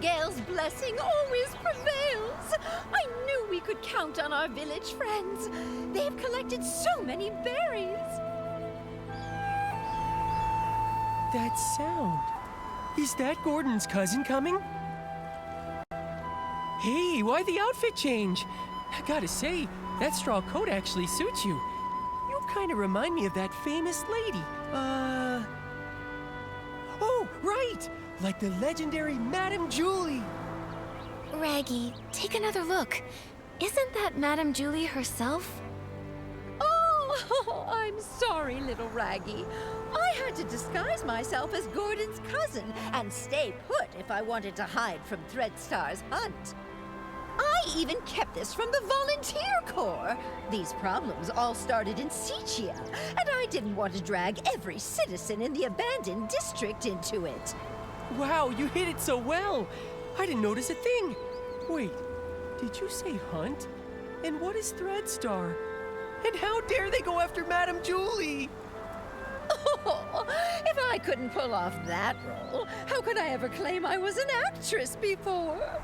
Gale's blessing always prevails. I knew we could count on our village friends. They've collected so many berries. That sound. Is that Gordon's cousin coming? Hey, why the outfit change? I gotta say, that straw coat actually suits you. You kind of remind me of that famous lady. Oh, right! Like the legendary Madame Julie. Raggy, take another look. Isn't that Madame Julie herself? Oh, I'm sorry, little Raggy. I had to disguise myself as Gordon's cousin and stay put if I wanted to hide from Threadstar's hunt. I even kept this from the volunteer corps. These problems all started in Sicia, and I didn't want to drag every citizen in the abandoned district into it. Wow, you hit it so well. I didn't notice a thing. Wait, did you say hunt? And what is Threadstar? And how dare they go after Madame Julie? Oh, if I couldn't pull off that role, how could I ever claim I was an actress before?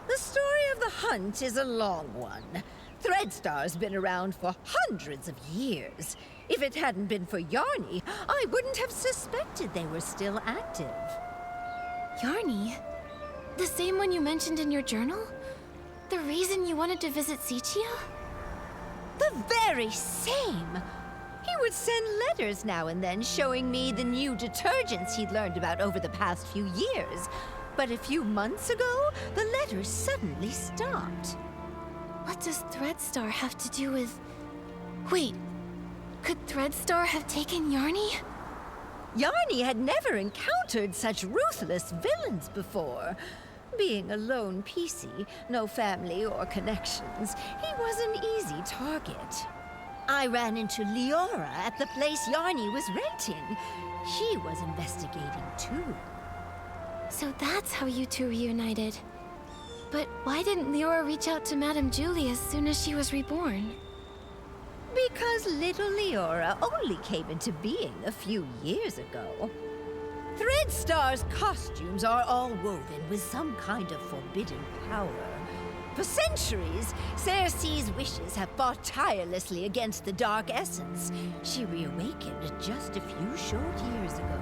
The story of the hunt is a long one. Threadstar's been around for hundreds of years. If it hadn't been for Yarny, I wouldn't have suspected they were still active. Yarny? The same one you mentioned in your journal? The reason you wanted to visit Sicia? The very same! He would send letters now and then showing me the new detergents he'd learned about over the past few years. But a few months ago, the letters suddenly stopped. What does Threadstar have to do with... Wait, could Threadstar have taken Yarny? Yarny had never encountered such ruthless villains before. Being a lone PC, no family or connections, he was an easy target. I ran into Leora at the place Yarny was renting. She was investigating too. So that's how you two reunited. But why didn't Leora reach out to Madame Julie as soon as she was reborn? Because little Leora only came into being a few years ago. Threadstar's costumes are all woven with some kind of forbidden power. For centuries, Cersei's wishes have fought tirelessly against the Dark Essence. She reawakened just a few short years ago.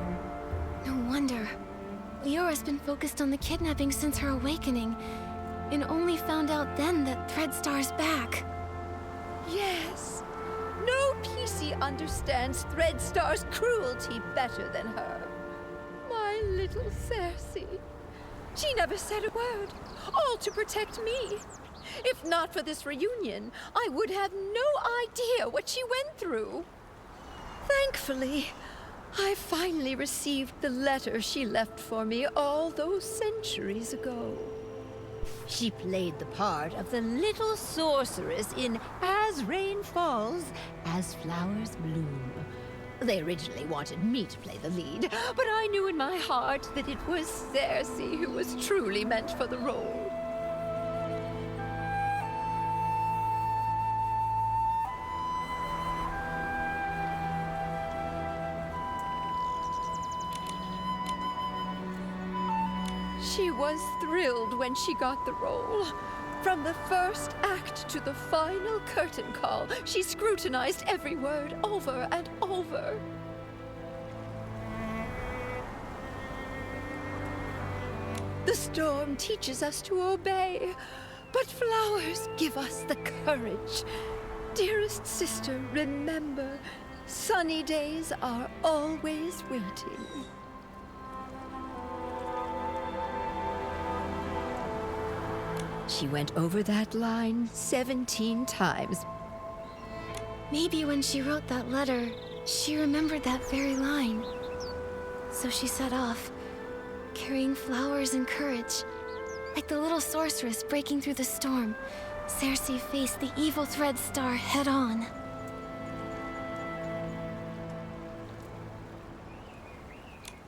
No wonder. Leora's been focused on the kidnapping since her awakening, and only found out then that Threadstar's back. Yes. No PC understands Threadstar's cruelty better than her. My little Cersei. She never said a word, all to protect me. If not for this reunion, I would have no idea what she went through. Thankfully, I finally received the letter she left for me all those centuries ago. She played the part of the little sorceress in As Rain Falls, As Flowers Bloom. They originally wanted me to play the lead, but I knew in my heart that it was Cersei who was truly meant for the role. She was thrilled when she got the role. From the first act to the final curtain call, she scrutinized every word over and over. The storm teaches us to obey, but flowers give us the courage. Dearest sister, remember, sunny days are always waiting. She went over that line 17 times. Maybe when she wrote that letter, she remembered that very line. So she set off, carrying flowers and courage. Like the little sorceress breaking through the storm, Cersei faced the evil Threadstar head-on.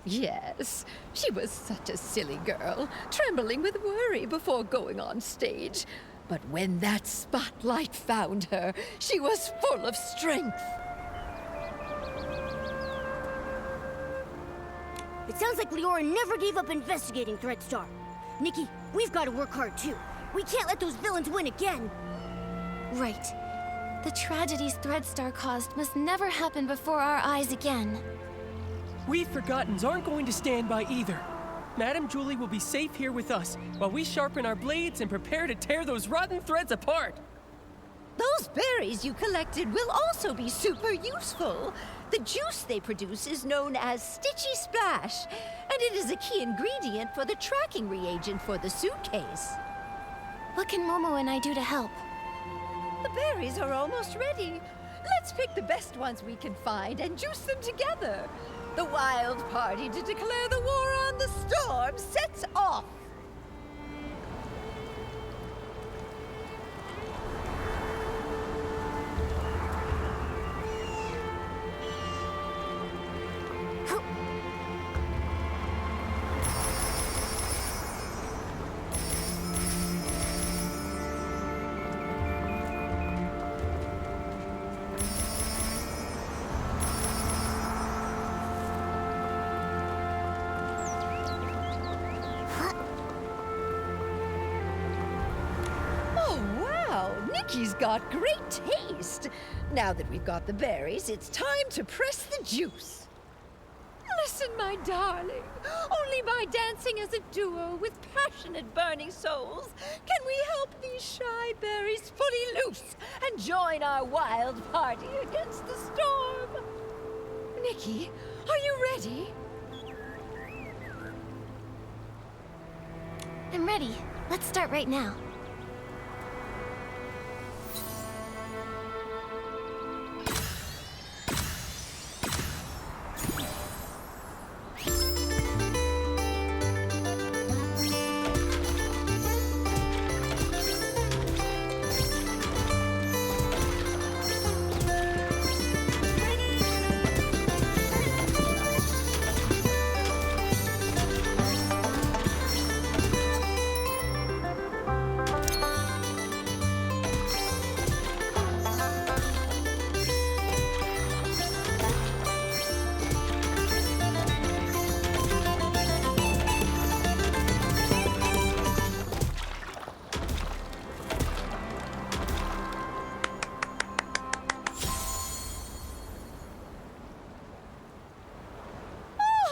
Yes, she was such a silly girl, trembling with worry before going on stage. But when that spotlight found her, she was full of strength. It sounds like Leora never gave up investigating Threadstar. Nikki, we've got to work hard too. We can't let those villains win again. Right. The tragedies Threadstar caused must never happen before our eyes again. We Forgottens aren't going to stand by either. Madame Julie will be safe here with us while we sharpen our blades and prepare to tear those rotten threads apart. Those berries you collected will also be super useful. The juice they produce is known as Stitchy Splash, and it is a key ingredient for the tracking reagent for the suitcase. What can Momo and I do to help? The berries are almost ready. Let's pick the best ones we can find and juice them together. The wild party to declare the war on the storm sets off. Nikki's got great taste. Now that we've got the berries, it's time to press the juice. Listen, my darling. Only by dancing as a duo with passionate burning souls can we help these shy berries fully loose and join our wild party against the storm. Nikki, are you ready? I'm ready. Let's start right now.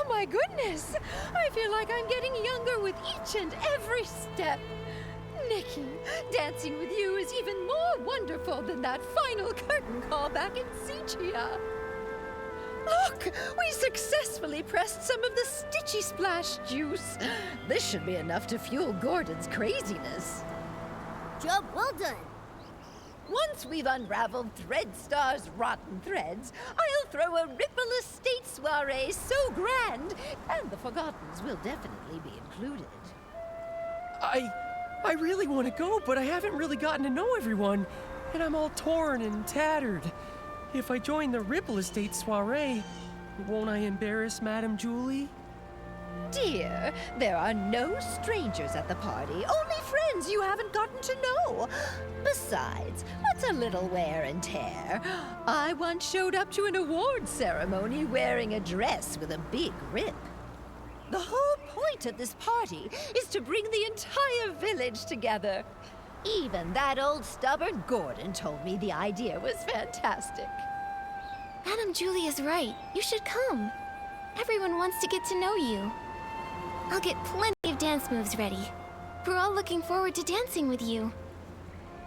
My goodness! I feel like I'm getting younger with each and every step. Nikki, dancing with you is even more wonderful than that final curtain call back in Sichia. Look! We successfully pressed some of the Stitchy Splash juice. This should be enough to fuel Gordon's craziness. Job well done. Once we've unraveled Threadstar's rotten threads, I'll throw a Ripple Estate soiree so grand, and the Forgottens will definitely be included. I really want to go, but I haven't really gotten to know everyone, and I'm all torn and tattered. If I join the Ripple Estate soiree, won't I embarrass Madame Julie? Dear, there are no strangers at the party, only friends you haven't gotten to know. Besides, what's a little wear and tear? I once showed up to an award ceremony wearing a dress with a big rip. The whole point of this party is to bring the entire village together. Even that old stubborn Gordon told me the idea was fantastic. Madame Julie is right. You should come. Everyone wants to get to know you. I'll get plenty of dance moves ready. We're all looking forward to dancing with you.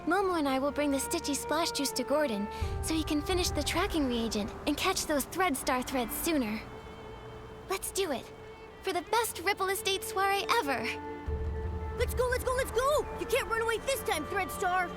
Momo and I will bring the Stitchy Splash juice to Gordon so he can finish the tracking reagent and catch those Threadstar threads sooner. Let's do it. For the best Ripple Estate soiree ever. Let's go, let's go, let's go! You can't run away this time, Threadstar!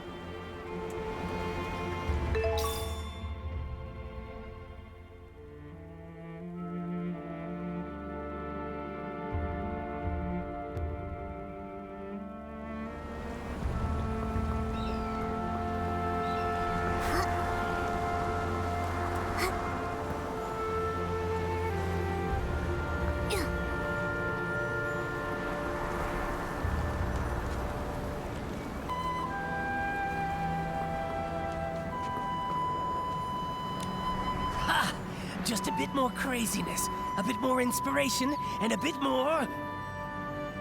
Just a bit more craziness, a bit more inspiration, and a bit more...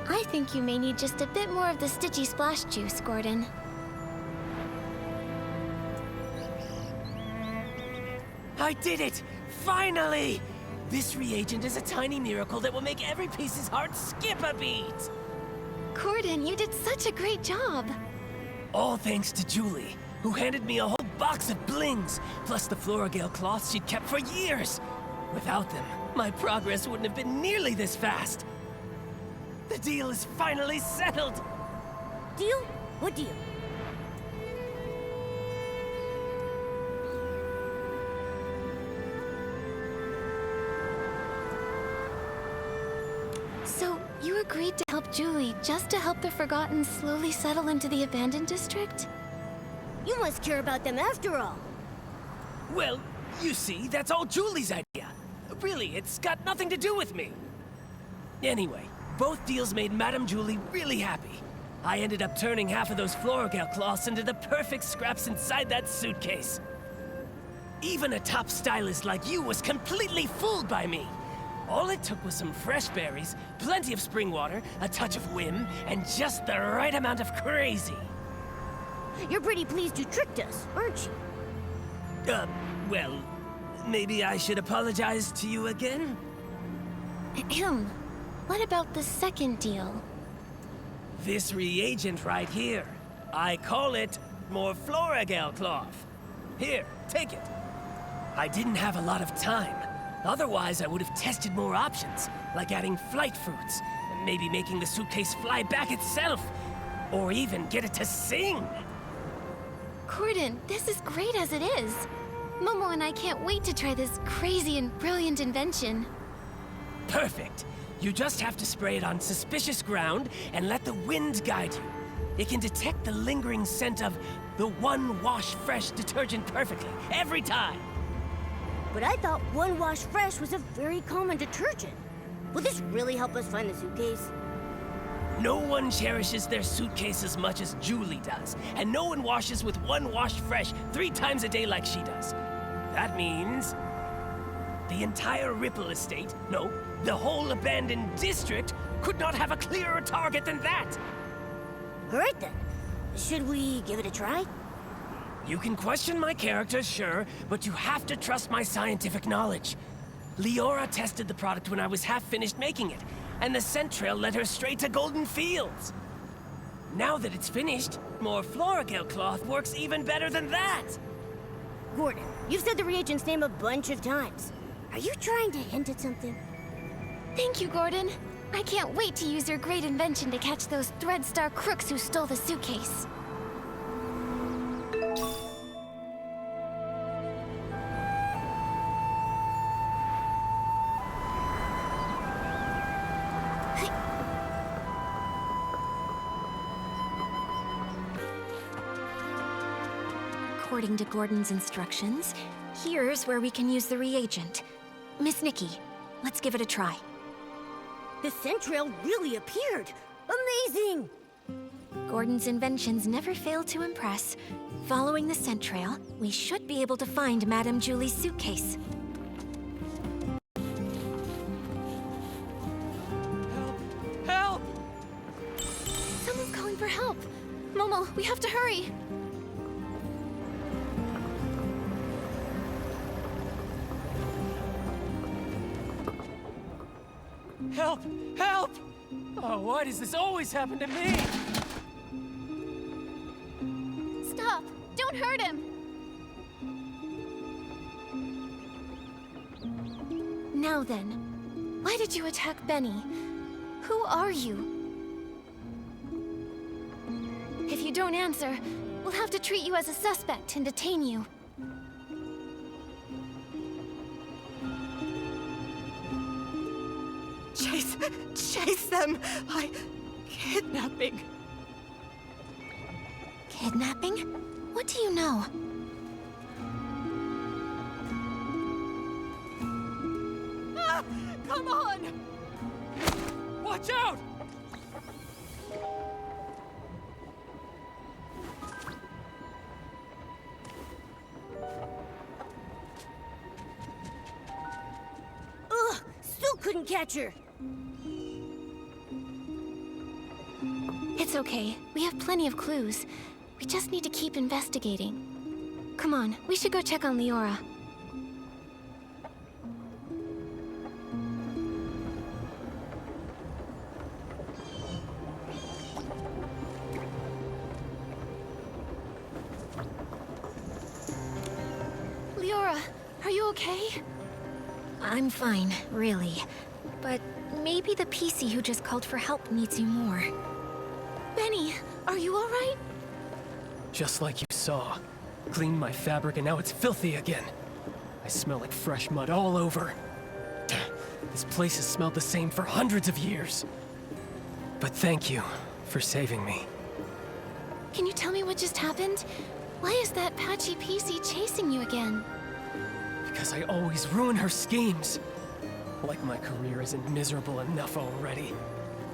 I think you may need just a bit more of the Stitchy Splash juice, Gordon. I did it! Finally! This reagent is a tiny miracle that will make every piece's heart skip a beat! Gordon, you did such a great job! All thanks to Julie, who handed me a whole box of blings, plus the Floragale cloths she'd kept for years. Without them, my progress wouldn't have been nearly this fast. The deal is finally settled! Deal? What deal? So, you agreed to help Julie just to help the Forgotten slowly settle into the abandoned district? You must care about them after all. Well, you see, that's all Julie's idea. Really, it's got nothing to do with me. Anyway, both deals made Madame Julie really happy. I ended up turning half of those Floragale cloths into the perfect scraps inside that suitcase. Even a top stylist like you was completely fooled by me. All it took was some fresh berries, plenty of spring water, a touch of whim, and just the right amount of crazy. You're pretty pleased you tricked us, aren't you? Well, maybe I should apologize to you again? Ahem. What about the second deal? This reagent right here. I call it more Floragale cloth. Here, take it. I didn't have a lot of time. Otherwise, I would have tested more options, like adding flight fruits, and maybe making the suitcase fly back itself, or even get it to sing. Gordon, this is great as it is. Momo and I can't wait to try this crazy and brilliant invention. Perfect. You just have to spray it on suspicious ground and let the wind guide you. It can detect the lingering scent of the One Wash Fresh detergent perfectly, every time. But I thought One Wash Fresh was a very common detergent. Will this really help us find the suitcase? No one cherishes their suitcase as much as Julie does, and no one washes with One Wash Fresh 3 times a day like she does. That means the entire Ripple estate, no, the whole abandoned district, could not have a clearer target than that. All right then. Should we give it a try? You can question my character, sure, but you have to trust my scientific knowledge. Leora tested the product when I was half finished making it, and the scent trail led her straight to Golden Fields. Now that it's finished, more Floragale cloth works even better than that. Gordon, you've said the reagent's name a bunch of times. Are you trying to hint at something? Thank you, Gordon. I can't wait to use your great invention to catch those Threadstar crooks who stole the suitcase. According to Gordon's instructions, here's where we can use the reagent. Miss Nikki, let's give it a try. The scent trail really appeared! Amazing! Gordon's inventions never fail to impress. Following the scent trail, we should be able to find Madame Julie's suitcase. Help! Someone's calling for help. Momo, we have to hurry. Help! Help! Oh, why does this always happen to me? Stop! Don't hurt him! Now then, why did you attack Benny? Who are you? If you don't answer, we'll have to treat you as a suspect and detain you. Chase them! Kidnapping. Kidnapping? What do you know? Ah! Come on! Watch out! Ugh! Still couldn't catch her! It's okay. We have plenty of clues. We just need to keep investigating. Come on, we should go check on Leora. Leora, are you okay? I'm fine, really. But maybe the PC who just called for help needs you more. Benny, are you alright? Just like you saw. Cleaned my fabric and now it's filthy again. I smell like fresh mud all over. This place has smelled the same for hundreds of years. But thank you for saving me. Can you tell me what just happened? Why is that patchy PC chasing you again? Because I always ruin her schemes. Like my career isn't miserable enough already.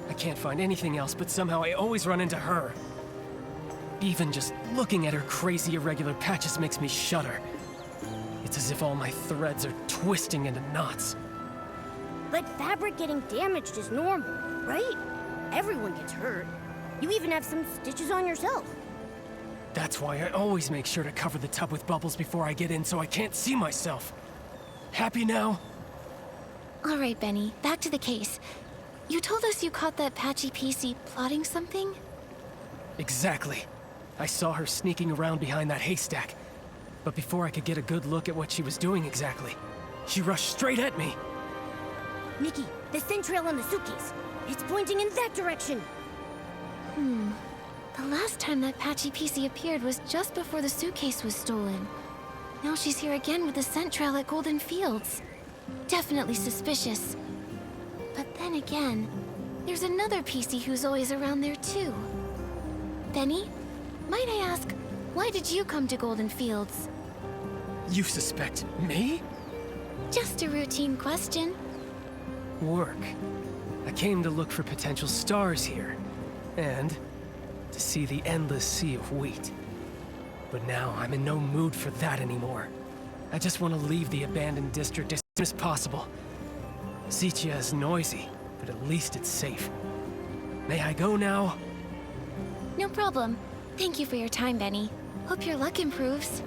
I can't find anything else, but somehow I always run into her. Even just looking at her crazy irregular patches makes me shudder. It's as if all my threads are twisting into knots. But fabric getting damaged is normal, right? Everyone gets hurt. You even have some stitches on yourself. That's why I always make sure to cover the tub with bubbles before I get in so I can't see myself. Happy now? Alright, Benny, back to the case. You told us you caught that patchy PC plotting something? Exactly. I saw her sneaking around behind that haystack. But before I could get a good look at what she was doing exactly, she rushed straight at me. Nikki, the scent trail on the suitcase. It's pointing in that direction. The last time that patchy PC appeared was just before the suitcase was stolen. Now she's here again with the scent trail at Golden Fields. Definitely suspicious. But then again, there's another PC who's always around there too. Benny, might I ask, why did you come to Golden Fields? You suspect me? Just a routine question. Work. I came to look for potential stars here. And to see the endless sea of wheat. But now I'm in no mood for that anymore. I just want to leave the abandoned district as soon as possible. Sitia is noisy, but at least it's safe. May I go now? No problem. Thank you for your time, Benny. Hope your luck improves.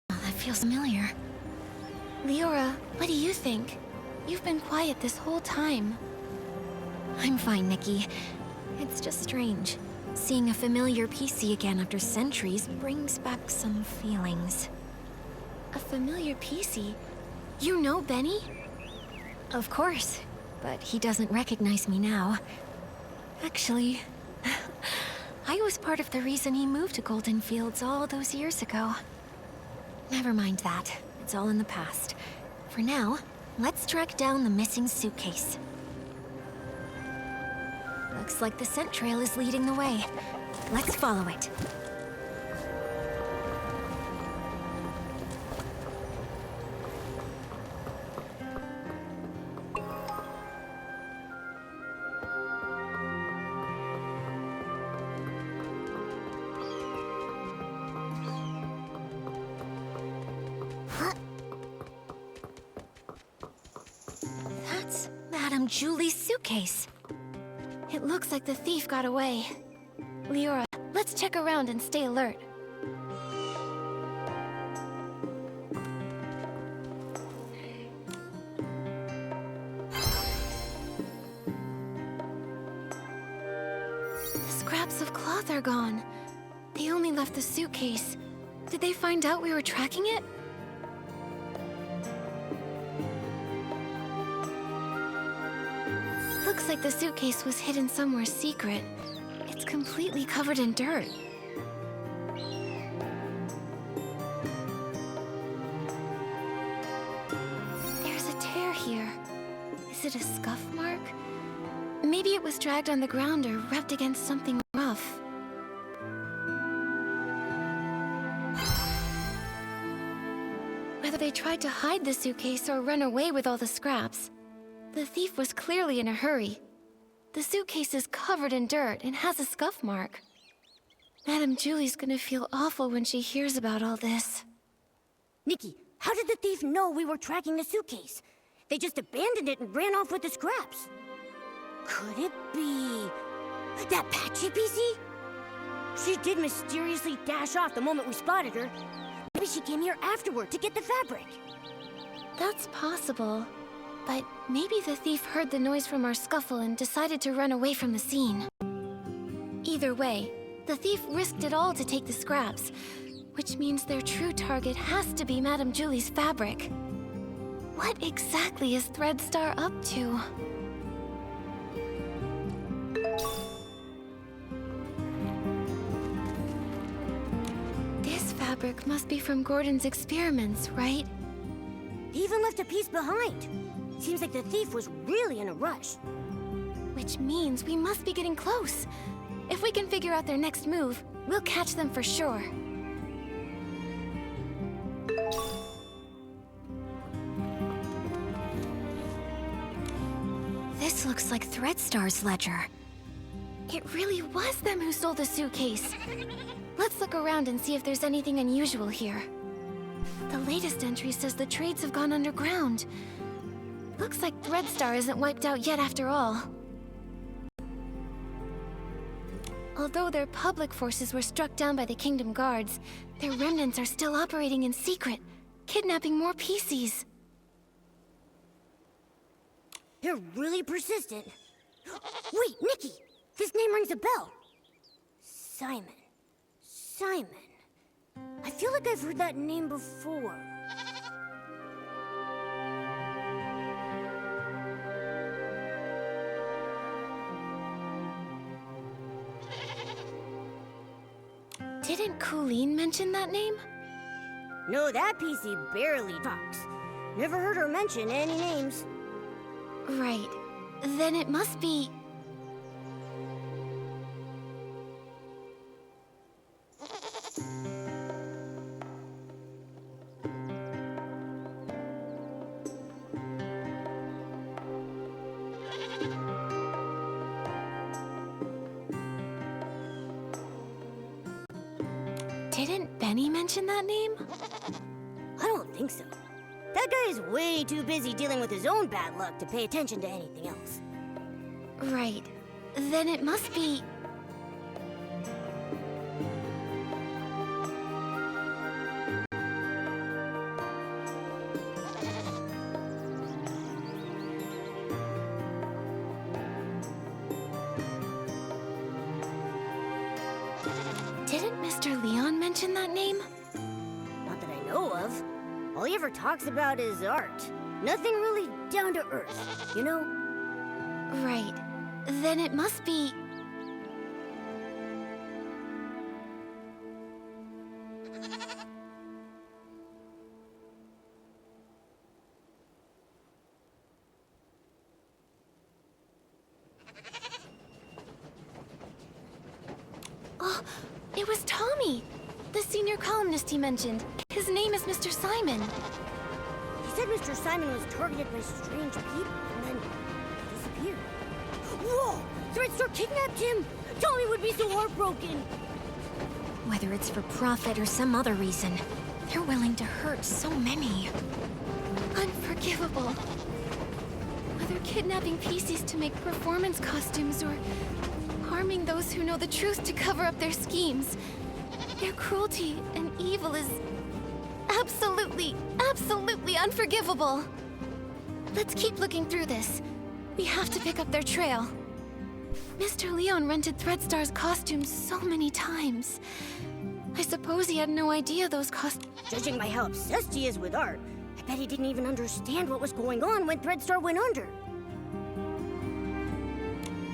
That feels familiar. Leora, what do you think? You've been quiet this whole time. I'm fine, Nikki. It's just strange. Seeing a familiar PC again after centuries brings back some feelings. A familiar PC? You know Benny? Of course, but he doesn't recognize me now. Actually, I was part of the reason he moved to Golden Fields all those years ago. Never mind that. It's all in the past. For now, let's track down the missing suitcase. Looks like the scent trail is leading the way. Let's follow it. That's Madame Julie's suitcase. It looks like the thief got away. Leora, let's check around and stay alert. The scraps of cloth are gone. They only left the suitcase. Did they find out we were tracking it? Looks like the suitcase was hidden somewhere secret. It's completely covered in dirt. There's a tear here. Is it a scuff mark? Maybe it was dragged on the ground or rubbed against something rough. Whether they tried to hide the suitcase or run away with all the scraps, the thief was clearly in a hurry. The suitcase is covered in dirt and has a scuff mark. Madame Julie's gonna feel awful when she hears about all this. Nikki, how did the thief know we were tracking the suitcase? They just abandoned it and ran off with the scraps. Could it be that Patchy PC? She did mysteriously dash off the moment we spotted her. Maybe she came here afterward to get the fabric. That's possible. But maybe the thief heard the noise from our scuffle and decided to run away from the scene. Either way, the thief risked it all to take the scraps, which means their true target has to be Madame Julie's fabric. What exactly is Threadstar up to? This fabric must be from Gordon's experiments, right? They even left a piece behind. Seems like the thief was really in a rush. Which means we must be getting close. If we can figure out their next move, we'll catch them for sure. This looks like Threadstar's ledger. It really was them who stole the suitcase. Let's look around and see if there's anything unusual here. The latest entry says the trades have gone underground. Looks like Threadstar isn't wiped out yet after all. Although their public forces were struck down by the Kingdom Guards, their remnants are still operating in secret, kidnapping more PCs. They're really persistent. Wait, Nikki! This name rings a bell. Simon. Simon. I feel like I've heard that name before. Didn't Colleen mention that name? No, that PC barely talks. Never heard her mention any names. Right. Then it must be... Didn't Benny mention that name? I don't think so. That guy is way too busy dealing with his own bad luck to pay attention to anything else. Right. Then it must be... Didn't Mr. Leon mention that name? Not that I know of. All he ever talks about is art. Nothing really down to earth, you know? Right. Then it must be... Oh, it was Tommy! The senior columnist he mentioned. His name is Mr. Simon. He said Mr. Simon was targeted by strange people and then disappeared. Whoa! Threadstar kidnapped him! Tommy would be so heartbroken! Whether it's for profit or some other reason, they're willing to hurt so many. Unforgivable. Whether kidnapping PCs to make performance costumes or harming those who know the truth to cover up their schemes, their cruelty and evil is absolutely, absolutely unforgivable. Let's keep looking through this. We have to pick up their trail. Mr. Leon rented Threadstar's costumes so many times. I suppose he had no idea those costumes... Judging by how obsessed he is with art, I bet he didn't even understand what was going on when Threadstar went under.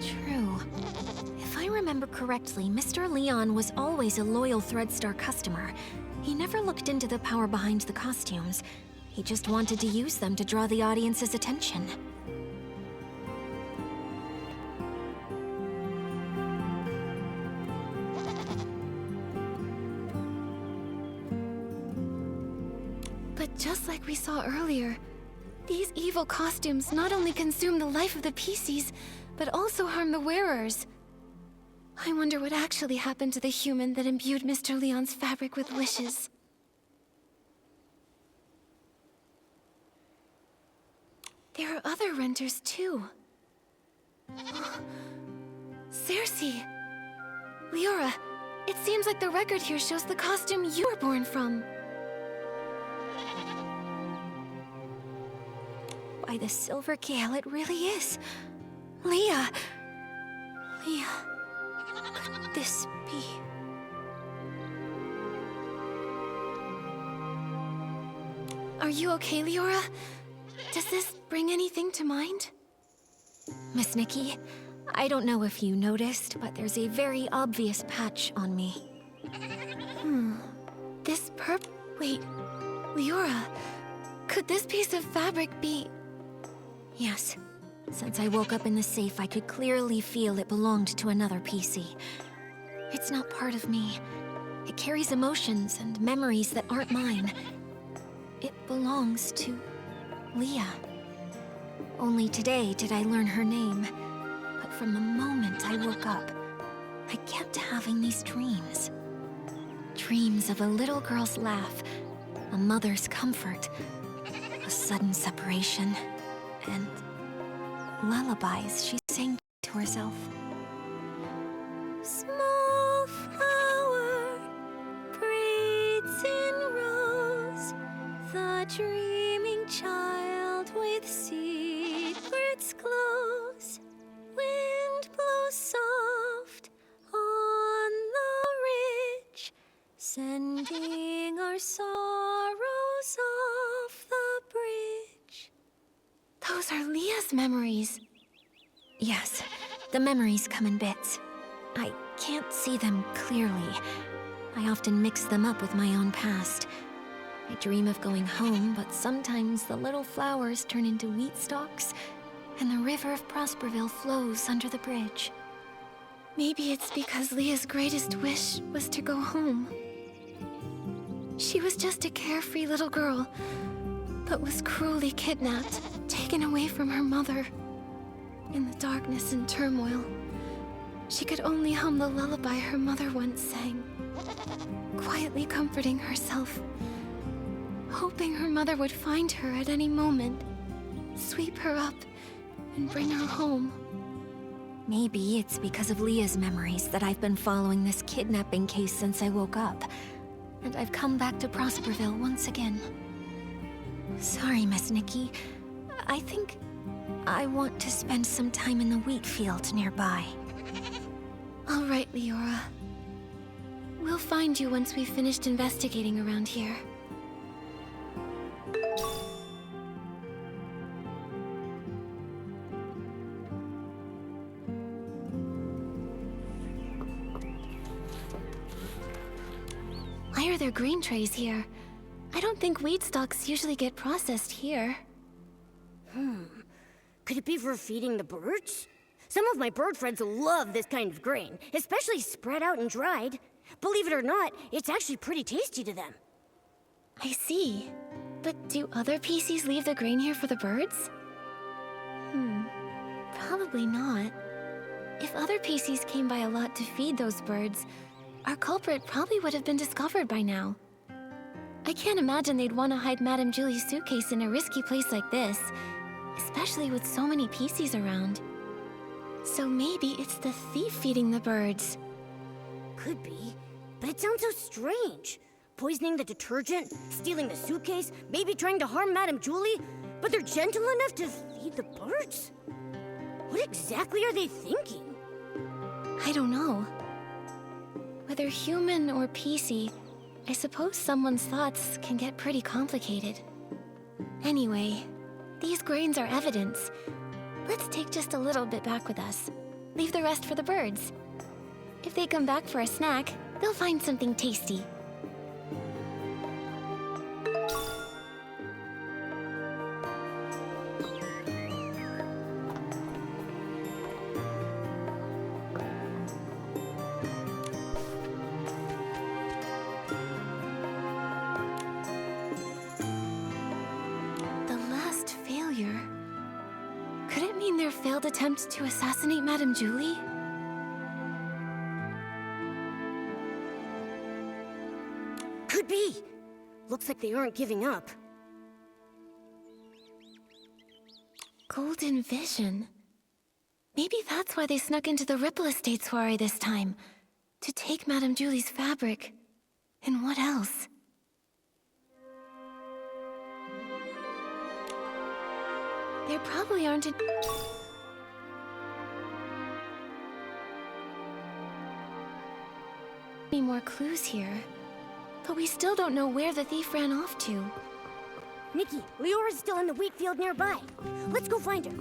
True. If I remember correctly, Mr. Leon was always a loyal Threadstar customer. He never looked into the power behind the costumes. He just wanted to use them to draw the audience's attention. But just like we saw earlier, these evil costumes not only consume the life of the PCs, but also harm the wearers. I wonder what actually happened to the human that imbued Mr. Leon's fabric with wishes. there are other renters too. Cersei! Leora, it seems like the record here shows the costume you were born from. By the Silver Gale, it really is. Leah! Leah, could this be? Are you okay, Leora? Does this bring anything to mind? Miss Nikki, I don't know if you noticed, but there's a very obvious patch on me. This wait, Leora, could this piece of fabric be... Yes. Since I woke up in the safe, I could clearly feel it belonged to another PC. It's not part of me. It carries emotions and memories that aren't mine. It belongs to Leah. Only today did I learn her name. But from the moment I woke up, I kept having these dreams. Dreams of a little girl's laugh, a mother's comfort, a sudden separation, and lullabies she sang to herself. Small flower breathes in rose, the dreaming child with secrets glows. Wind blows soft on the ridge, sending our sorrows off the bridge. Those are Leah's memories. Yes, the memories come in bits. I can't see them clearly. I often mix them up with my own past. I dream of going home, but sometimes the little flowers turn into wheat stalks, and the river of Prosperville flows under the bridge. Maybe it's because Leah's greatest wish was to go home. She was just a carefree little girl, but was cruelly kidnapped, taken away from her mother. In the darkness and turmoil, she could only hum the lullaby her mother once sang, quietly comforting herself, hoping her mother would find her at any moment, sweep her up, and bring her home. Maybe it's because of Leah's memories that I've been following this kidnapping case since I woke up, and I've come back to Prosperville once again. Sorry, Miss Nikki. I think I want to spend some time in the wheat field nearby. All right, Leora. We'll find you once we've finished investigating around here. Why are there grain trays here? I don't think wheat stalks usually get processed here. Could it be for feeding the birds? Some of my bird friends love this kind of grain, especially spread out and dried. Believe it or not, it's actually pretty tasty to them. I see. But do other PCs leave the grain here for the birds? Probably not. If other PCs came by a lot to feed those birds, our culprit probably would have been discovered by now. I can't imagine they'd want to hide Madame Julie's suitcase in a risky place like this, especially with so many PCs around. So maybe it's the thief feeding the birds. Could be, but it sounds so strange. Poisoning the detergent, stealing the suitcase, maybe trying to harm Madame Julie, but they're gentle enough to feed the birds? What exactly are they thinking? I don't know. Whether human or PC, I suppose someone's thoughts can get pretty complicated. Anyway, these grains are evidence. Let's take just a little bit back with us. Leave the rest for the birds. If they come back for a snack, they'll find something tasty. Their failed attempt to assassinate Madame Julie? Could be. Looks like they aren't giving up. golden vision. Maybe that's why they snuck into the Ripple Estate soiree this time. To take Madame Julie's fabric. And what else? There probably aren't any more clues here. But we still don't know where the thief ran off to. Nikki, Leora's still in the wheat field nearby. Let's go find her.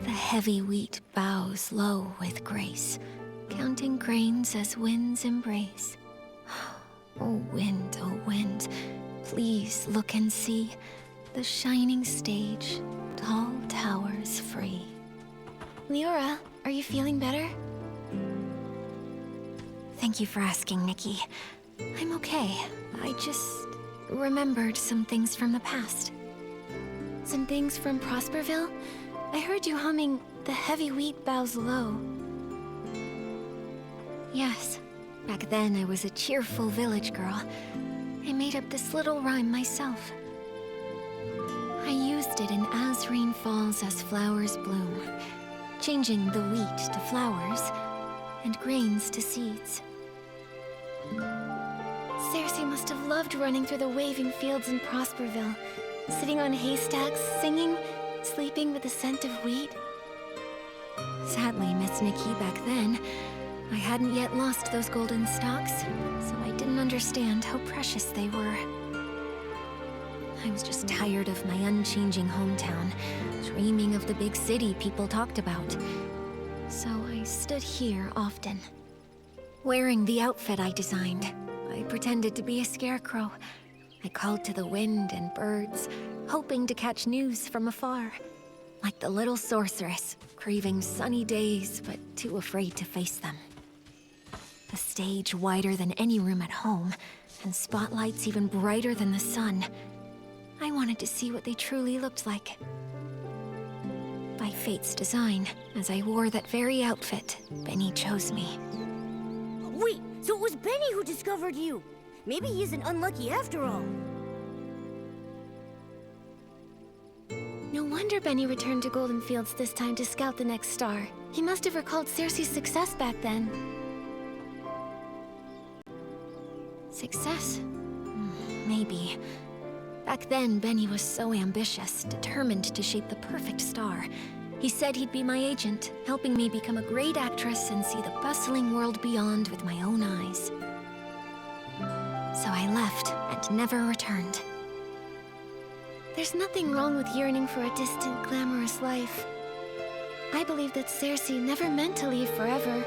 The heavy wheat bows low with grace, counting grains as winds embrace. Oh wind, please look and see the shining stage, tall towers free. Leora, are you feeling better? Thank you for asking, Nikki. I'm okay. I just remembered some things from the past. Some things from Prosperville? I heard you humming The Heavy Wheat Bows Low. Yes. Back then, I was a cheerful village girl. I made up this little rhyme myself. I used it in As Rain Falls, As Flowers Bloom, changing the wheat to flowers and grains to seeds. Cersei must have loved running through the waving fields in Prosperville, sitting on haystacks, singing, sleeping with the scent of wheat. Sadly, Miss Nikki, back then, I hadn't yet lost those golden stalks, so I didn't understand how precious they were. I was just tired of my unchanging hometown, dreaming of the big city people talked about. So I stood here often, wearing the outfit I designed. I pretended to be a scarecrow. I called to the wind and birds, hoping to catch news from afar. Like the little sorceress, craving sunny days, but too afraid to face them. A stage wider than any room at home, and spotlights even brighter than the sun. I wanted to see what they truly looked like. By fate's design, as I wore that very outfit, Benny chose me. Wait, so it was Benny who discovered you. Maybe he isn't unlucky after all. No wonder Benny returned to Golden Fields this time to scout the next star. He must have recalled Cersei's success back then. Success? Maybe. Back then, Benny was so ambitious, determined to shape the perfect star. He said he'd be my agent, helping me become a great actress and see the bustling world beyond with my own eyes. So I left and never returned. There's nothing wrong with yearning for a distant, glamorous life. I believe that Cersei never meant to leave forever.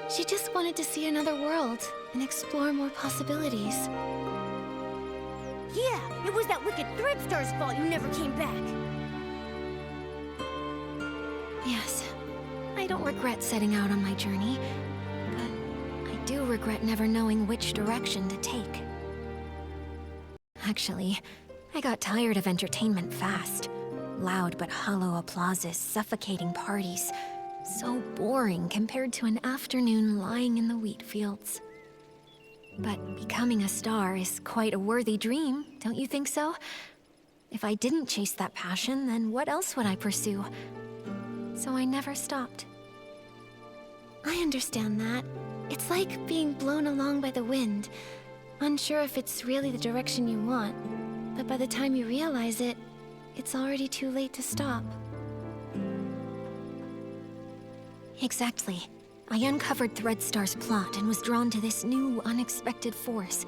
She just wanted to see another world and explore more possibilities. Yeah, it was that wicked Threadstar's fault you never came back. Yes, I don't regret setting out on my journey, but I do regret never knowing which direction to take. Actually, I got tired of entertainment fast. Loud but hollow applauses, suffocating parties. So boring compared to an afternoon lying in the wheat fields. But becoming a star is quite a worthy dream, don't you think so? If I didn't chase that passion, then what else would I pursue? So I never stopped. I understand that. It's like being blown along by the wind, unsure if it's really the direction you want. But by the time you realize it, it's already too late to stop. Exactly. I uncovered Threadstar's plot and was drawn to this new, unexpected force.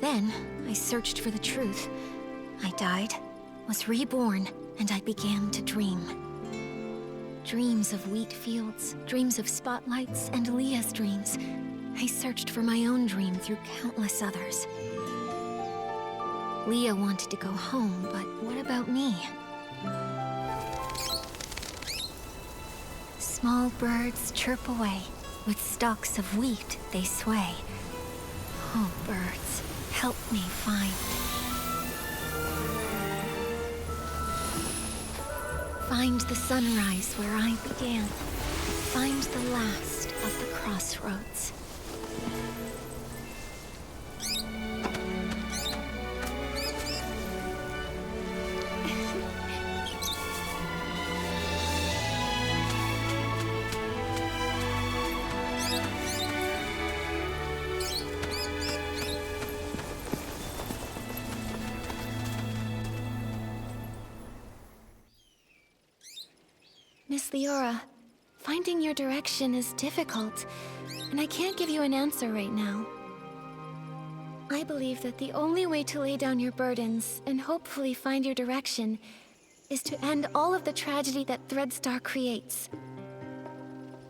Then, I searched for the truth. I died, was reborn, and I began to dream. Dreams of wheat fields, dreams of spotlights, and Leah's dreams. I searched for my own dream through countless others. Leah wanted to go home, but what about me? Small birds chirp away. With stalks of wheat they sway. Oh, birds, help me find. Find the sunrise where I began. Find the last of the crossroads. Miss Leora, finding your direction is difficult, and I can't give you an answer right now. I believe that the only way to lay down your burdens and hopefully find your direction is to end all of the tragedy that Threadstar creates.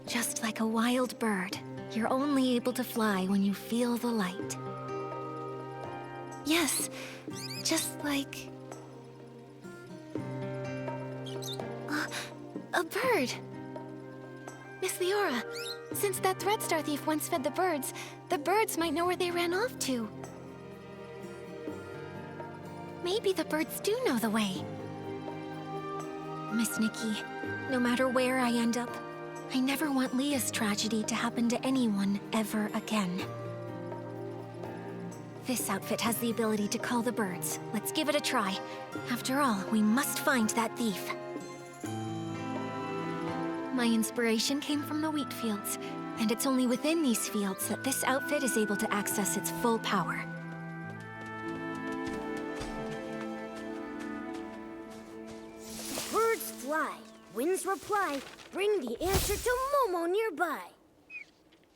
Just like a wild bird, you're only able to fly when you feel the light. Yes, just like... a bird! Miss Leora, since that Threadstar thief once fed the birds might know where they ran off to. Maybe the birds do know the way. Miss Nikki, no matter where I end up, I never want Leah's tragedy to happen to anyone ever again. This outfit has the ability to call the birds. Let's give it a try. After all, we must find that thief. My inspiration came from the wheat fields, and it's only within these fields that this outfit is able to access its full power. Birds fly, winds reply, bring the answer to Momo nearby.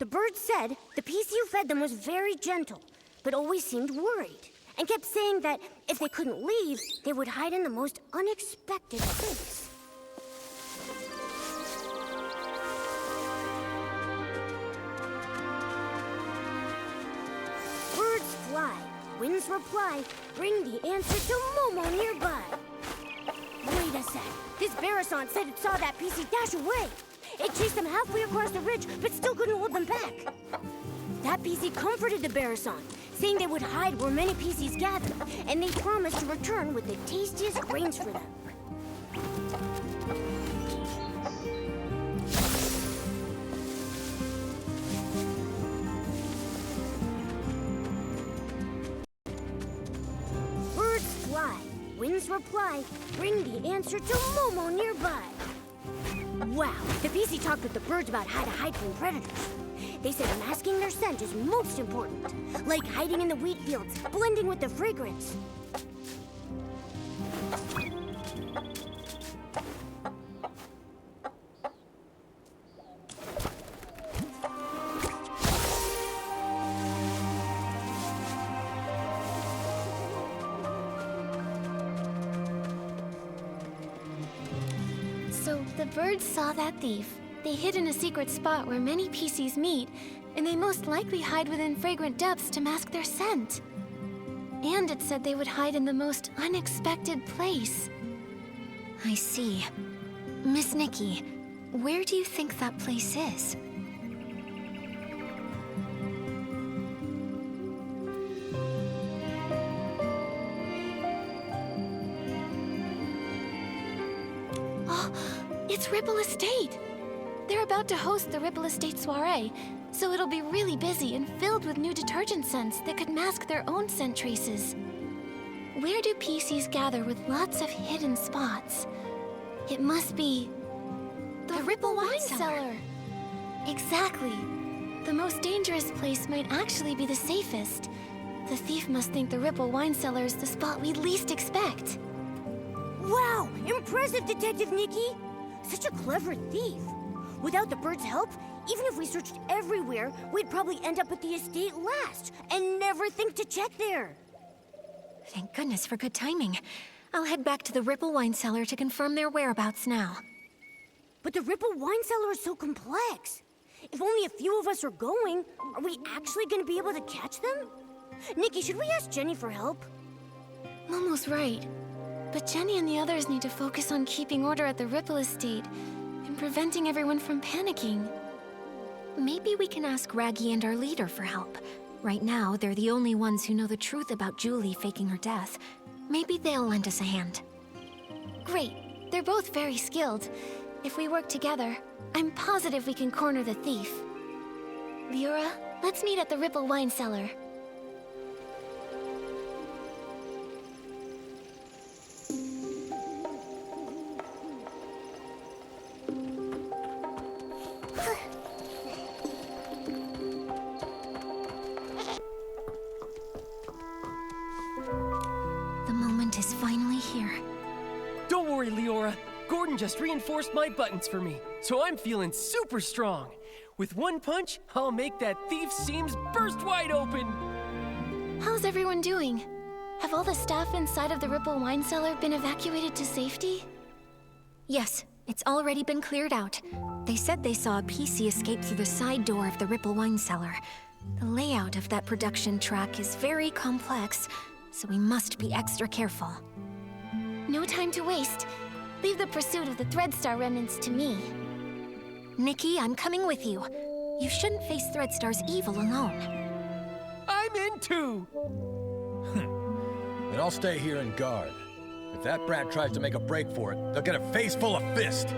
The birds said the PC who fed them was very gentle, but always seemed worried, and kept saying that if they couldn't leave, they would hide in the most unexpected place. Birds fly, winds reply, bring the answer to Momo nearby. Wait a sec. This Barasant said it saw that PC dash away. It chased them halfway across the ridge, but still couldn't hold them back. That PC comforted the Barasant, saying they would hide where many PCs gather, and they promised to return with the tastiest grains for them. Birds fly, winds reply, bring the answer to Momo nearby. Wow, the PC talked with the birds about how to hide from predators. They said masking their scent is most important, like hiding in the wheat fields, blending with the fragrance. So the birds saw that thief. They hid in a secret spot where many PCs meet, and they most likely hide within fragrant depths to mask their scent. And it said they would hide in the most unexpected place. I see. Miss Nikki, where do you think that place is? Oh, it's Ripple Estate! They're about to host the Ripple Estate soiree, so it'll be really busy and filled with new detergent scents that could mask their own scent traces. Where do PCs gather with lots of hidden spots? It must be... the Ripple Wine Cellar! Exactly. The most dangerous place might actually be the safest. The thief must think the Ripple Wine Cellar is the spot we least expect. Wow, impressive, Detective Nikki! Such a clever thief. Without the birds' help, even if we searched everywhere, we'd probably end up at the estate last and never think to check there. Thank goodness for good timing. I'll head back to the Ripple Wine Cellar to confirm their whereabouts now. But the Ripple Wine Cellar is so complex. If only a few of us are going, are we actually going to be able to catch them? Nikki, should we ask Jenny for help? Momo's right. But Jenny and the others need to focus on keeping order at the Ripple Estate and preventing everyone from panicking. Maybe we can ask Raggy and our leader for help. Right now, they're the only ones who know the truth about Julie faking her death. Maybe they'll lend us a hand. Great. They're both very skilled. If we work together, I'm positive we can corner the thief. Leora, let's meet at the Ripple wine cellar. The moment is finally here. Don't worry, Leora. Gordon just reinforced my buttons for me, so I'm feeling super strong. With one punch, I'll make that thief's seams burst wide open. How's everyone doing? Have all the staff inside of the Ripple wine cellar been evacuated to safety? Yes, it's already been cleared out. They said they saw a PC escape through the side door of the Ripple wine cellar. The layout of that production track is very complex, so we must be extra careful. No time to waste. Leave the pursuit of the Threadstar remnants to me. Nikki, I'm coming with you. You shouldn't face Threadstar's evil alone. I'm in too! Then I'll stay here and guard. If that brat tries to make a break for it, they'll get a face full of fist.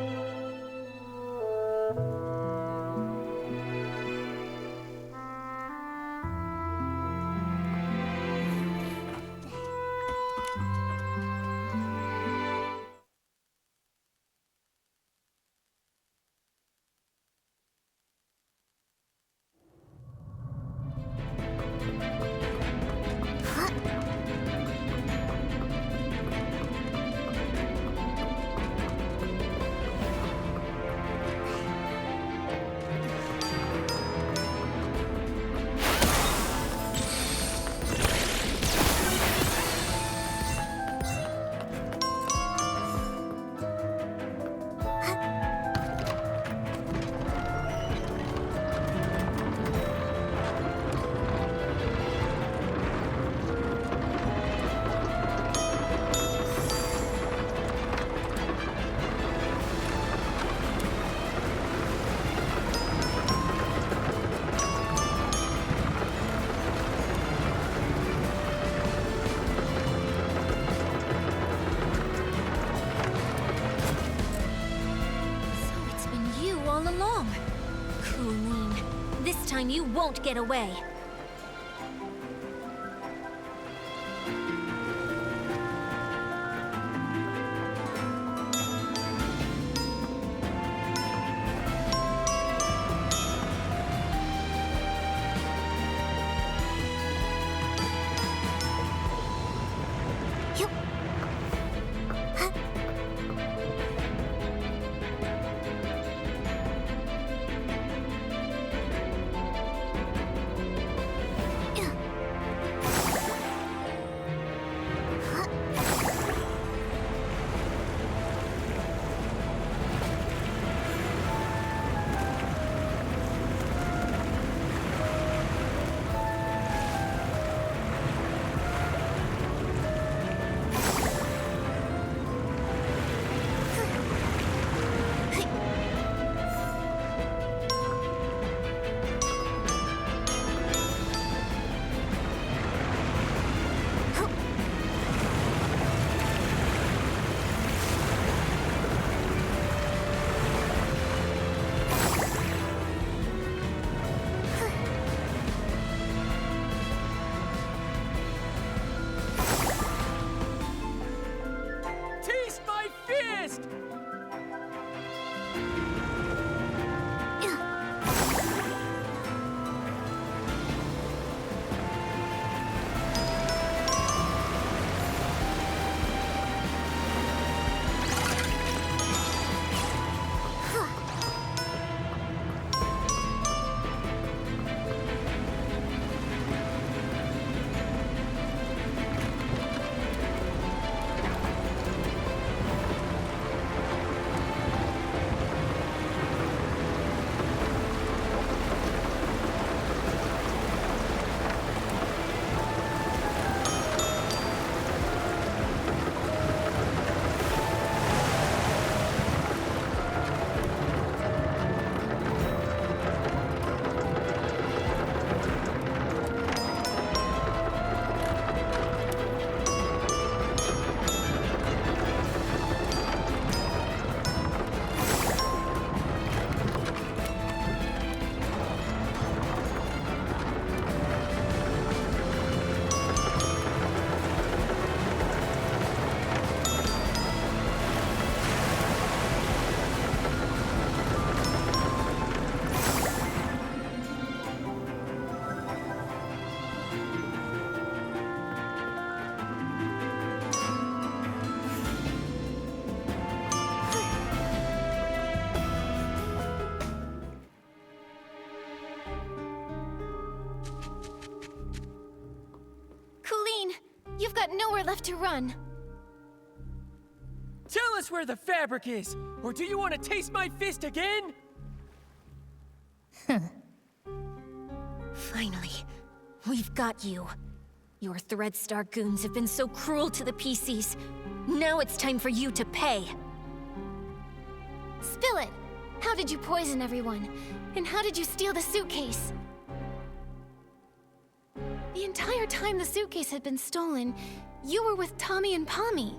You won't get away. got nowhere left to run. Tell us where the fabric is, or do you want to taste my fist again? Finally, we've got you. Your ThreadStar goons have been so cruel to the PCs. Now it's time for you to pay. Spill it! How did you poison everyone? And how did you steal the suitcase? The entire time the suitcase had been stolen, you were with Tommy and Pommy.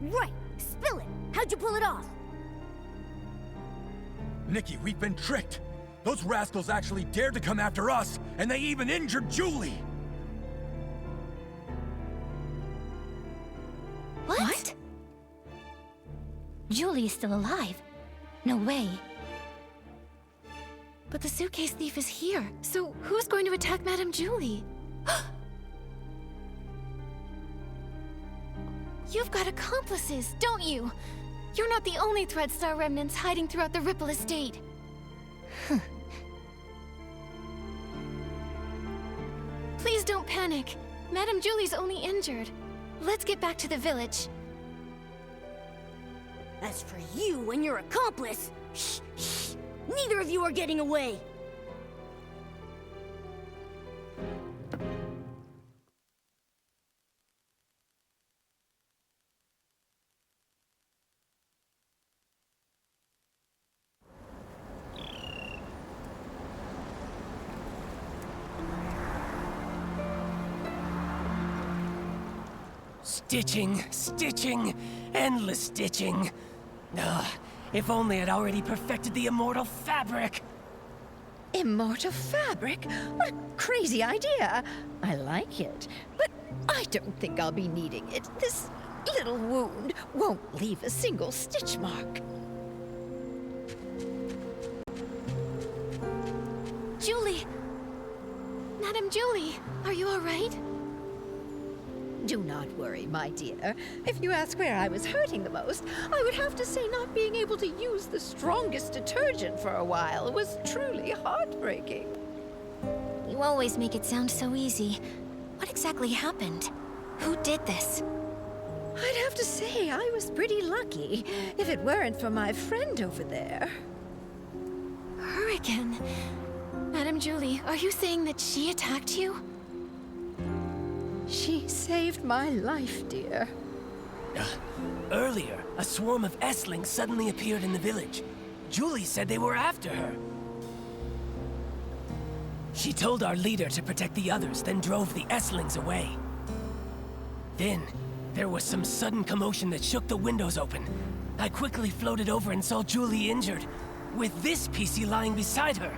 Right! Spill it! How'd you pull it off? Nikki, we've been tricked. Those rascals actually dared to come after us, and they even injured Julie! What? Julie is still alive. No way. But the suitcase thief is here, so who's going to attack Madame Julie? You've got accomplices, don't you? You're not the only ThreadStar remnants hiding throughout the Ripple Estate. Please don't panic. Madame Julie's only injured. Let's get back to the village. As for you and your accomplice, shh, shh. Neither of you are getting away. Stitching, stitching, endless stitching. Ugh, if only I'd already perfected the immortal fabric. Immortal fabric? What a crazy idea. I like it, but I don't think I'll be needing it. This little wound won't leave a single stitch mark. Julie! Madame Julie, are you all right? Do not worry, my dear. If you ask where I was hurting the most, I would have to say not being able to use the strongest detergent for a while was truly heartbreaking. You always make it sound so easy. What exactly happened? Who did this? I'd have to say I was pretty lucky, if it weren't for my friend over there. Her again. Madame Julie, are you saying that she attacked you? She saved my life, dear. Earlier, a swarm of Esslings suddenly appeared in the village. Julie said they were after her. She told our leader to protect the others, then drove the Esslings away. Then, there was some sudden commotion that shook the windows open. I quickly floated over and saw Julie injured, with this PC lying beside her.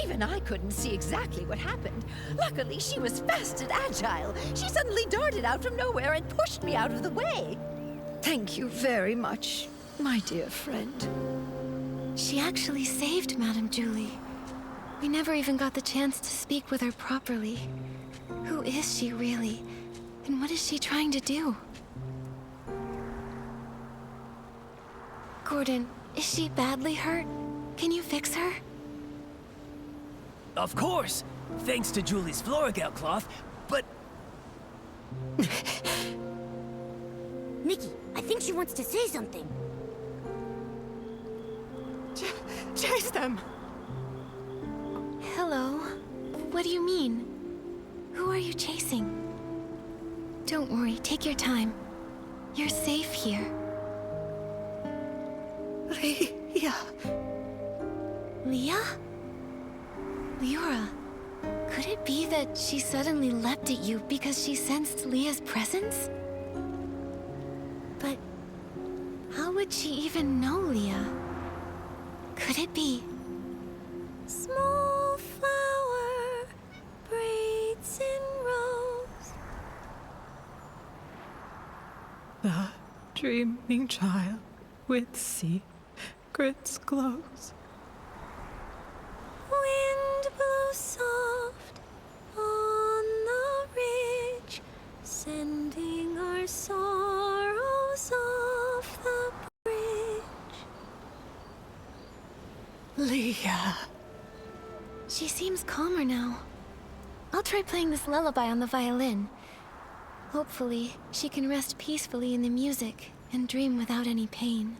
Even I couldn't see exactly what happened. Luckily, she was fast and agile. She suddenly darted out from nowhere and pushed me out of the way. Thank you very much, my dear friend. She actually saved Madame Julie. We never even got the chance to speak with her properly. Who is she really? And what is she trying to do? Gordon, is she badly hurt? Can you fix her? Of course, thanks to Julie's Floragale cloth, but... Nikki, I think she wants to say something. Chase them! Hello? What do you mean? Who are you chasing? Don't worry, take your time. You're safe here. Leah. Leah? Leora, could it be that she suddenly leapt at you because she sensed Leah's presence? But how would she even know Leah? Could it be? Small flower, braids in rows. The dreaming child with secrets glows. Wind blows soft on the ridge, sending our sorrows off the bridge. Leah. She seems calmer now. I'll try playing this lullaby on the violin. Hopefully, she can rest peacefully in the music and dream without any pain.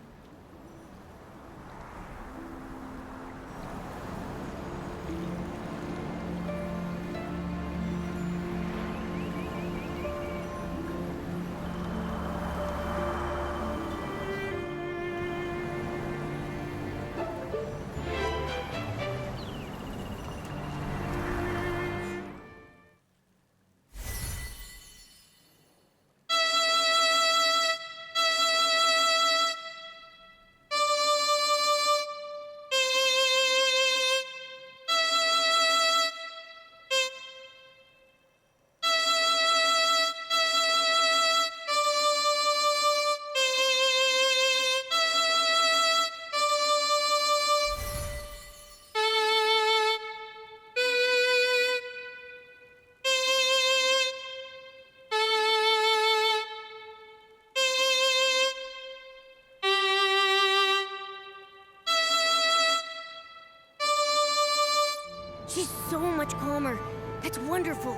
She's so much calmer. That's wonderful.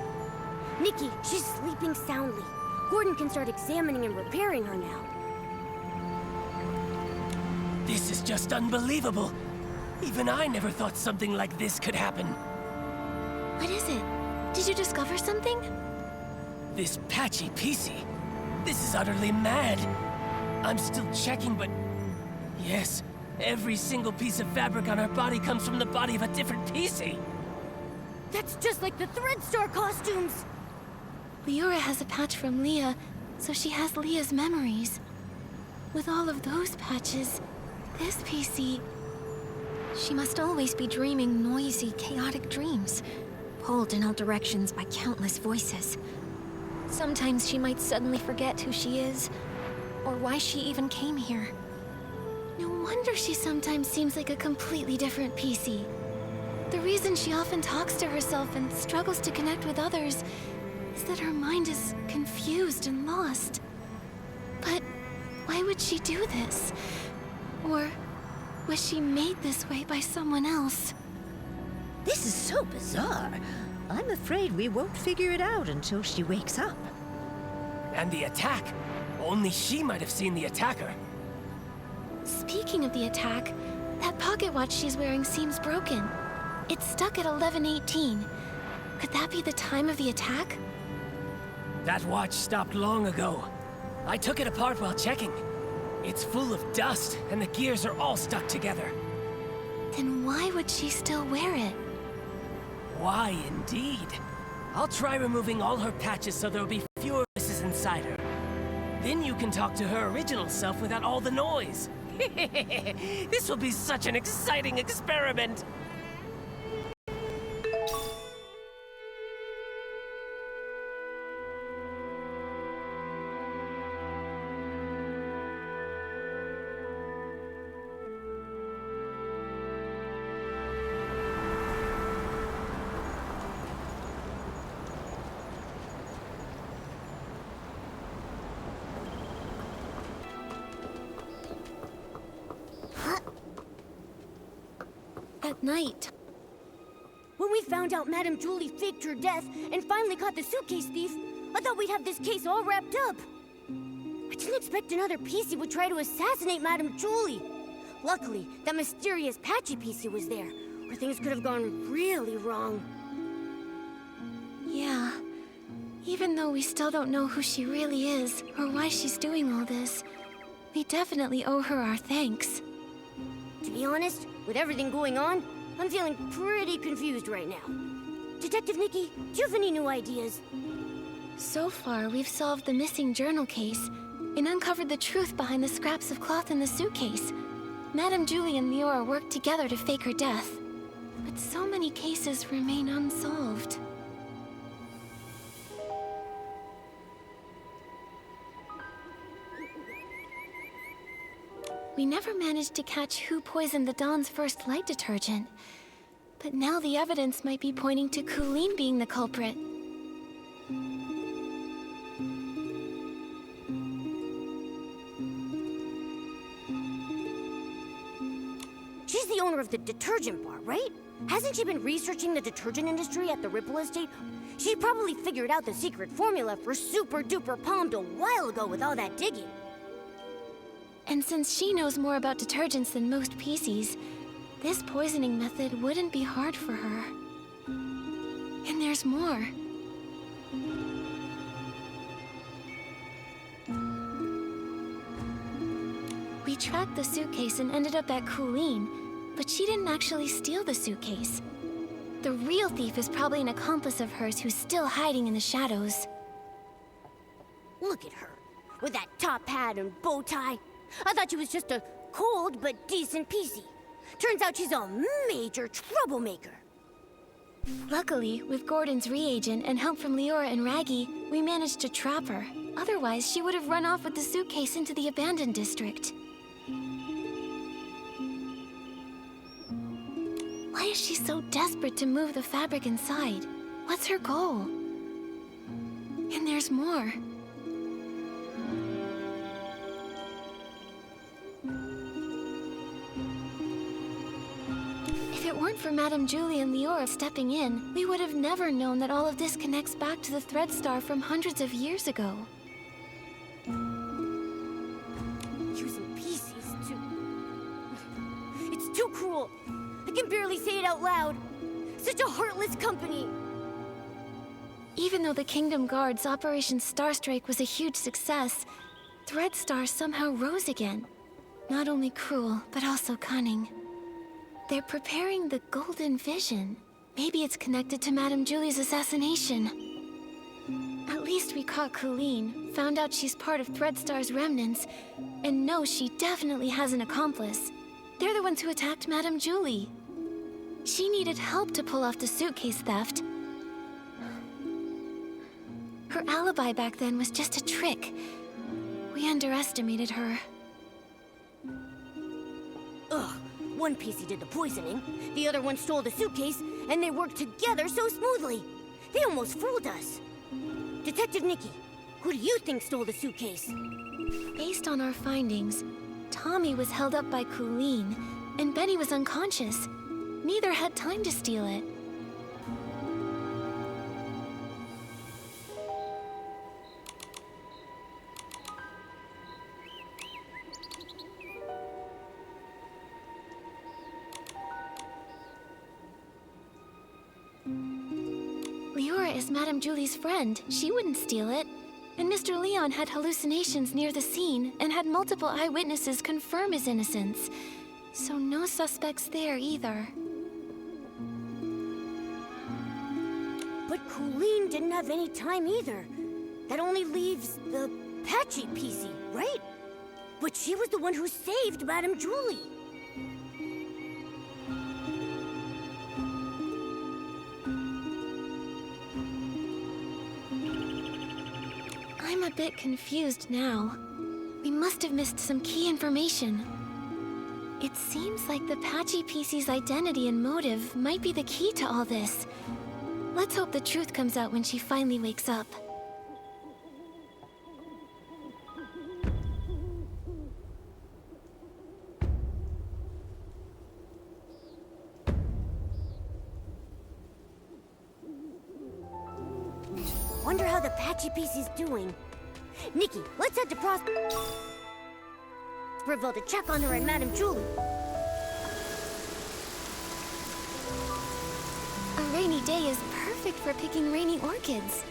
Nikki, she's sleeping soundly. Gordon can start examining and repairing her now. This is just unbelievable. Even I never thought something like this could happen. What is it? Did you discover something? This patchy PC. This is utterly mad. I'm still checking, but... Yes, every single piece of fabric on her body comes from the body of a different PC. That's just like the ThreadStar costumes! Leora has a patch from Leah, so she has Leah's memories. With all of those patches, this PC... She must always be dreaming noisy, chaotic dreams, pulled in all directions by countless voices. Sometimes she might suddenly forget who she is, or why she even came here. No wonder she sometimes seems like a completely different PC. The reason she often talks to herself and struggles to connect with others is that her mind is confused and lost. But why would she do this? Or was she made this way by someone else? This is so bizarre. I'm afraid we won't figure it out until she wakes up. And the attack. Only she might have seen the attacker. Speaking of the attack, that pocket watch she's wearing seems broken. It's stuck at 11:18. Could that be the time of the attack? That watch stopped long ago. I took it apart while checking. It's full of dust, and the gears are all stuck together. Then why would she still wear it? Why, indeed. I'll try removing all her patches so there'll be fewer voices inside her. Then you can talk to her original self without all the noise. This will be such an exciting experiment! At night. When we found out Madame Julie faked her death and finally caught the suitcase thief, I thought we'd have this case all wrapped up. I didn't expect another PC would try to assassinate Madame Julie. Luckily, that mysterious patchy PC was there, or things could have gone really wrong. Yeah. Even though we still don't know who she really is, or why she's doing all this, we definitely owe her our thanks. To be honest, with everything going on, I'm feeling pretty confused right now. Detective Nikki, do you have any new ideas? So far, we've solved the missing journal case and uncovered the truth behind the scraps of cloth in the suitcase. Madame Julie and Leora worked together to fake her death. But so many cases remain unsolved. We never managed to catch who poisoned the Dawn's first light detergent. But now the evidence might be pointing to Colleen being the culprit. She's the owner of the detergent bar, right? Hasn't she been researching the detergent industry at the Ripple Estate? She probably figured out the secret formula for Super Duper Palmed a while ago with all that digging. And since she knows more about detergents than most PCs, this poisoning method wouldn't be hard for her. And there's more. We tracked the suitcase and ended up at Colleen, but she didn't actually steal the suitcase. The real thief is probably an accomplice of hers who's still hiding in the shadows. Look at her, with that top hat and bow tie. I thought she was just a cold but decent PC. Turns out she's a major troublemaker. Luckily, with Gordon's reagent and help from Leora and Raggy, we managed to trap her. Otherwise, she would have run off with the suitcase into the abandoned district. Why is she so desperate to move the fabric inside? What's her goal? And there's more. If it weren't for Madame Julie and Leora stepping in, we would have never known that all of this connects back to the Thread Star from hundreds of years ago. Using PCs too. It's too cruel. I can barely say it out loud. Such a heartless company. Even though the Kingdom Guard's Operation Starstrike was a huge success, Thread Star somehow rose again. Not only cruel, but also cunning. They're preparing the Golden Vision. Maybe it's connected to Madame Julie's assassination. At least we caught Colleen, found out she's part of Thread Star's remnants, and know she definitely has an accomplice. They're the ones who attacked Madame Julie. She needed help to pull off the suitcase theft. Her alibi back then was just a trick. We underestimated her. Ugh, one PC did the poisoning, the other one stole the suitcase, and they worked together so smoothly. They almost fooled us. Detective Nikki, who do you think stole the suitcase? Based on our findings, Tommy was held up by Colleen, and Benny was unconscious. Neither had time to steal it. Leora is Madame Julie's friend. She wouldn't steal it. And Mr. Leon had hallucinations near the scene and had multiple eyewitnesses confirm his innocence. So no suspects there either. But Colleen didn't have any time either. That only leaves the Patchy PC, right? But she was the one who saved Madame Julie. I'm a bit confused now. We must have missed some key information. It seems like the Patchy PC's identity and motive might be the key to all this. Let's hope the truth comes out when she finally wakes up. Wonder how the Patchy PC's doing. Nikki, let's head to Prosperville to check on her and Madame Julie. A rainy day is perfect for picking rainy orchids.